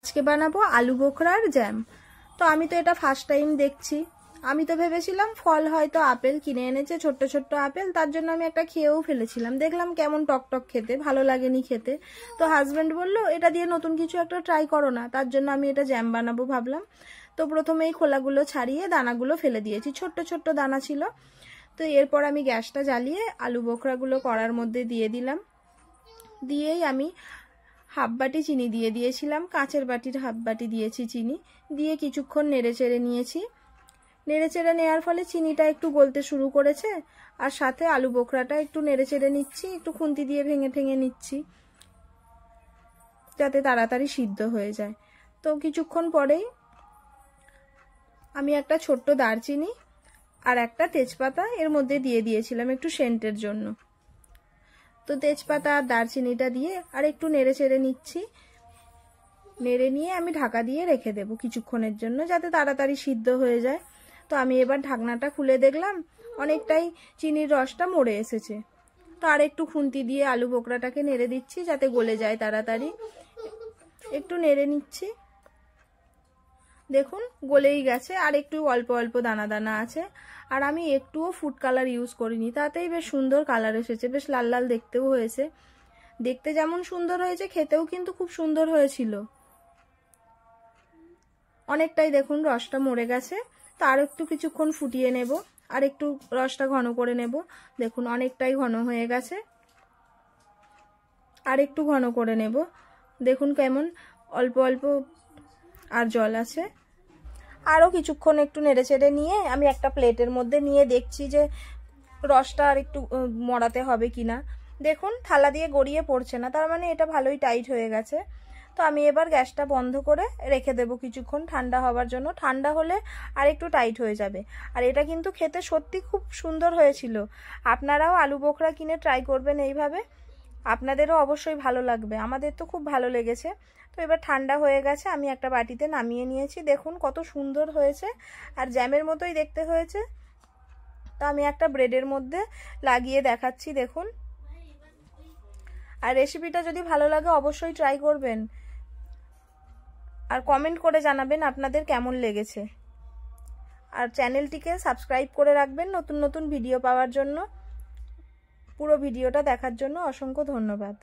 আজকে বানাবো আলু বোখরার জ্যাম। তো আমি তো এটা ফার্স্ট টাইম দেখছি। আমি তো ভেবেছিলাম ফল হয়তো আপেল কিনে এনেছে, ছোট্ট ছোট্ট আপেল, তার জন্য আমি একটা খেয়েও ফেলেছিলাম। দেখলাম কেমন টক টক খেতে, ভালো লাগেনি খেতে। তো হাজব্যান্ড বলল এটা দিয়ে নতুন কিছু একটা ট্রাই করো না, তার জন্য আমি এটা জ্যাম বানাবো ভাবলাম। তো প্রথমেই খোলাগুলো ছাড়িয়ে দানাগুলো ফেলে দিয়েছি, ছোট্ট ছোট্ট দানা ছিল। তো এরপর আমি গ্যাসটা জ্বালিয়ে আলু বোখরাগুলো কড়ার মধ্যে দিয়ে দিলাম। দিয়েই আমি হাফ বাটি চিনি দিয়ে দিয়েছিলাম, কাঁচের বাটির হাফ বাটি দিয়েছি চিনি। দিয়ে কিছুক্ষণ নেড়ে চেড়ে নিয়েছি। নেড়ে চেড়ে নেওয়ার ফলে চিনিটা একটু গলতে শুরু করেছে, আর সাথে আলু বোখরাটা একটু নেড়ে চেড়ে নিচ্ছি, একটু খুন্তি দিয়ে ভেঙে ভেঙে নিচ্ছি যাতে তাড়াতাড়ি সিদ্ধ হয়ে যায়। তো কিছুক্ষণ পরেই আমি একটা ছোট্ট দারচিনি আর একটা তেজপাতা এর মধ্যে দিয়ে দিয়েছিলাম একটু সেন্টের জন্য। তো তেজপাতা আর দারচিনিটা দিয়ে আর একটু নেড়ে চেড়ে নিচ্ছি। নেড়ে নিয়ে আমি ঢাকা দিয়ে রেখে দেব কিছুক্ষণের জন্য, যাতে তাড়াতাড়ি সিদ্ধ হয়ে যায়। তো আমি এবার ঢাকনাটা খুলে দেখলাম অনেকটাই চিনির রসটা মরে এসেছে। তো আর একটু খুন্তি দিয়ে আলু বোখরাটাকে নেড়ে দিচ্ছি যাতে গলে যায় তাড়াতাড়ি। একটু নেড়ে নিচ্ছি, দেখুন গলেই গেছে, আর একটু অল্প অল্প দানা দানা আছে। আর আমি একটুও ফুড কালার ইউজ করিনি, তাতেই বেশ সুন্দর কালার এসেছে, বেশ লাল লাল দেখতেও হয়েছে। দেখতে যেমন সুন্দর হয়েছে, খেতেও কিন্তু খুব সুন্দর হয়েছিল। অনেকটাই দেখুন রসটা মরে গেছে। তো আর একটু কিছুক্ষণ ফুটিয়ে নেব, আর একটু রসটা ঘন করে নেব। দেখুন অনেকটাই ঘন হয়ে গেছে, আর একটু ঘন করে নেব। দেখুন কেমন অল্প অল্প আর জল আছে। আরও কিছুক্ষণ একটু নেড়ে চেড়ে নিয়ে আমি একটা প্লেটের মধ্যে নিয়ে দেখছি যে রসটা আর একটু মরাতে হবে কিনা। দেখুন থালা দিয়ে গড়িয়ে পড়ছে না, তার মানে এটা ভালোই টাইট হয়ে গেছে। তো আমি এবার গ্যাসটা বন্ধ করে রেখে দেবো কিছুক্ষণ ঠান্ডা হওয়ার জন্য। ঠান্ডা হলে আর একটু টাইট হয়ে যাবে। আর এটা কিন্তু খেতে সত্যি খুব সুন্দর হয়েছিল। আপনারাও আলু বোখরা কিনে ট্রাই করবেন এইভাবে, আপনাদেরও অবশ্যই ভালো লাগবে। আমাদের তো খুব ভালো লেগেছে। তো এবার ঠান্ডা হয়ে গেছে, আমি একটা বাটিতে নামিয়ে নিয়েছি। দেখুন কত সুন্দর হয়েছে, আর জ্যামের মতোই দেখতে হয়েছে। তো আমি একটা ব্রেডের মধ্যে লাগিয়ে দেখাচ্ছি, দেখুন। আর রেসিপিটা যদি ভালো লাগে অবশ্যই ট্রাই করবেন, আর কমেন্ট করে জানাবেন আপনাদের কেমন লেগেছে। আর চ্যানেলটিকে সাবস্ক্রাইব করে রাখবেন নতুন নতুন ভিডিও পাওয়ার জন্য। পুরো ভিডিওটা দেখার জন্য অসংখ্য ধন্যবাদ।